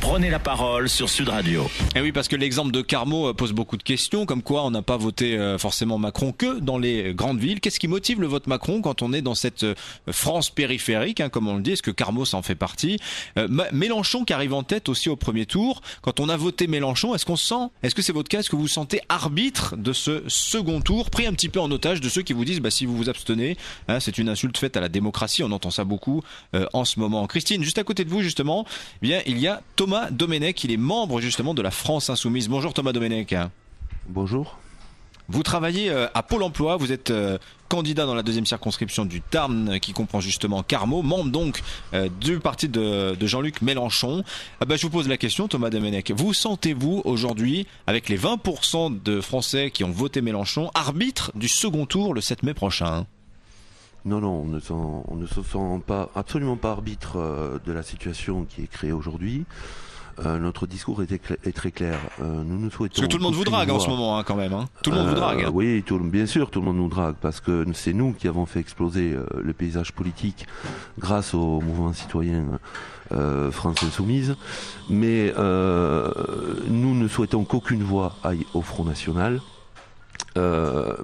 Prenez la parole sur Sud Radio. Et oui, parce que l'exemple de Carmaux pose beaucoup de questions, comme quoi on n'a pas voté forcément Macron que dans les grandes villes. Qu'est-ce qui motive le vote Macron quand on est dans cette France périphérique, comme on le dit? Est-ce que Carmaux ça en fait partie? Mélenchon qui arrive en tête aussi au premier tour. Quand on a voté Mélenchon, est-ce que c'est votre cas, est-ce que vous vous sentez arbitre de ce second tour, pris un petit peu en otage de ceux qui vous disent si vous vous abstenez, c'est une insulte faite à la démocratie? On entend ça beaucoup en ce moment. Christine, juste à côté de vous justement, il y a Thomas Domenech, il est membre justement de la France Insoumise. Bonjour Thomas Domenech. Bonjour. Vous travaillez à Pôle emploi, vous êtes candidat dans la deuxième circonscription du Tarn qui comprend justement Carmaux, membre donc du parti de Jean-Luc Mélenchon. Je vous pose la question Thomas Domenech, vous sentez-vous aujourd'hui, avec les 20% de Français qui ont voté Mélenchon, arbitre du second tour le 7 mai prochain? Non, on ne se sent absolument pas arbitre de la situation qui est créée aujourd'hui. Notre discours est très clair. Nous ne souhaitons. Parce que tout le monde vous drague en ce moment, quand même. Tout le monde vous drague. Oui, bien sûr, tout le monde nous drague, parce que c'est nous qui avons fait exploser le paysage politique grâce au mouvement citoyen France Insoumise. Mais nous ne souhaitons qu'aucune voix aille au Front National. Dans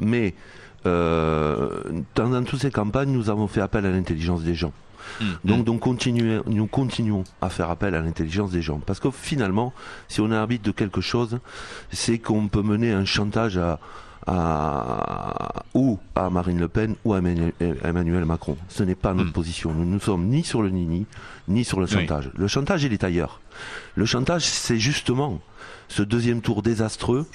toutes ces campagnes, nous avons fait appel à l'intelligence des gens. Donc nous continuons à faire appel à l'intelligence des gens. Parce que finalement, si on est arbitre de quelque chose, c'est qu'on peut mener un chantage ou à Marine Le Pen ou à Emmanuel Macron. Ce n'est pas notre position. Nous ne sommes ni sur le ni sur le chantage. Oui. Le chantage, il est ailleurs. Le chantage, c'est justement ce deuxième tour désastreux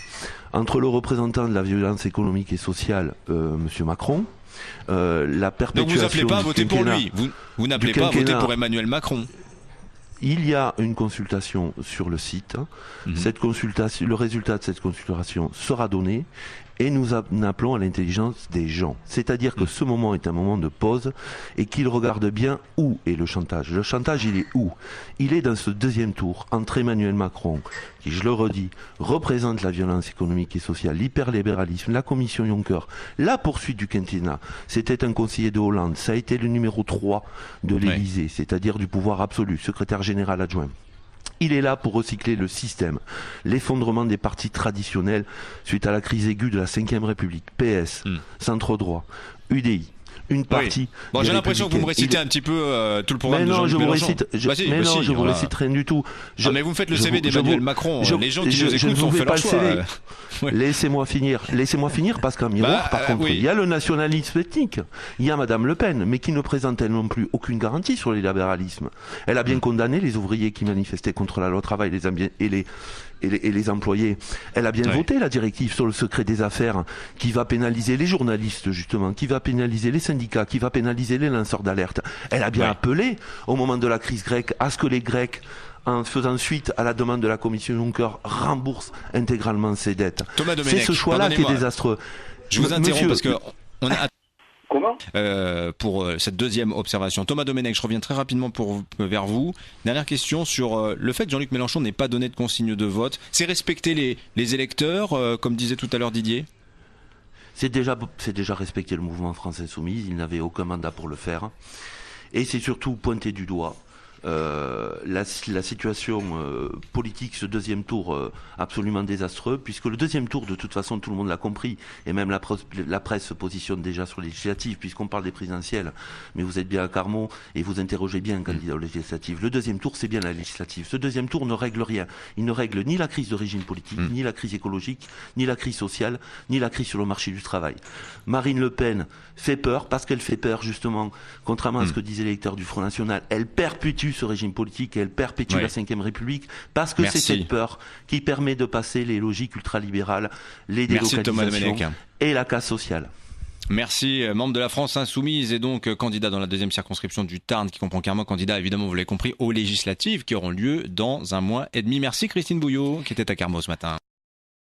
entre le représentant de la violence économique et sociale, Monsieur Macron, la perpétuation. Donc vous n'appelez pas à voter pour lui. Vous n'appelez pas à voter pour Emmanuel Macron. Il y a une consultation sur le site. Cette consultation, le résultat de cette consultation sera donné et nous appelons à l'intelligence des gens. C'est-à-dire que ce moment est un moment de pause et qu'ils regardent bien où est le chantage. Le chantage, il est où? Il est dans ce deuxième tour entre Emmanuel Macron, qui, je le redis, représente la violence économique et sociale, l'hyperlibéralisme, la commission Juncker, la poursuite du quinquennat. C'était un conseiller de Hollande, ça a été le numéro 3 de l'Élysée, c'est-à-dire du pouvoir absolu, secrétaire général adjoint. Il est là pour recycler le système, l'effondrement des partis traditionnels suite à la crise aiguë de la Ve République, PS, centre droit, UDI. Une partie. Bon, j'ai l'impression que vous me récitez un petit peu tout le programme de Jean-Luc Mélenchon. Je vous récite rien du tout. Mais vous me faites le CV d'Emmanuel Macron. Les gens qui nous écoutent ont fait leur choix. Laissez-moi finir, parce qu'en miroir, par contre, il y a le nationalisme ethnique. Il y a Madame Le Pen, mais qui ne présente elle non plus aucune garantie sur le libéralisme. Elle a bien condamné les ouvriers qui manifestaient contre la loi travail et les employés. Elle a bien voté la directive sur le secret des affaires qui va pénaliser les journalistes, justement, qui va pénaliser les syndicats, qui va pénaliser les lanceurs d'alerte. Elle a bien appelé, au moment de la crise grecque, à ce que les Grecs, en faisant suite à la demande de la commission Juncker, remboursent intégralement ses dettes. C'est ce choix-là qui est désastreux. Je vous interromps parce que on a... Comment pour cette deuxième observation. Thomas Domenech, je reviens très rapidement vers vous. Dernière question sur le fait que Jean-Luc Mélenchon n'ait pas donné de consigne de vote. C'est respecter les électeurs, comme disait tout à l'heure Didier? C'est déjà respecter le mouvement France Insoumise. Il n'avait aucun mandat pour le faire. Et c'est surtout pointer du doigt la situation politique, ce deuxième tour absolument désastreux, puisque le deuxième tour, de toute façon, tout le monde l'a compris, et même la presse se positionne déjà sur les législatives, puisqu'on parle des présidentielles, mais vous êtes bien à Carmaux et vous interrogez bien un candidat aux législatives. Le deuxième tour, c'est bien la législative. Ce deuxième tour ne règle rien. Il ne règle ni la crise de régime politique, ni la crise écologique, ni la crise sociale, ni la crise sur le marché du travail. Marine Le Pen fait peur, parce qu'elle fait peur, justement, contrairement à ce que disaient les électeurs du Front National, elle perpétue ce régime politique et elle perpétue la Ve République, parce que c'est cette peur qui permet de passer les logiques ultralibérales, les délocalisations et la casse sociale. Merci, membre de la France Insoumise et donc candidat dans la deuxième circonscription du Tarn qui comprend Carmaux, candidat évidemment vous l'avez compris aux législatives qui auront lieu dans un mois et demi. Merci Christine Bouillot qui était à Carmaux ce matin.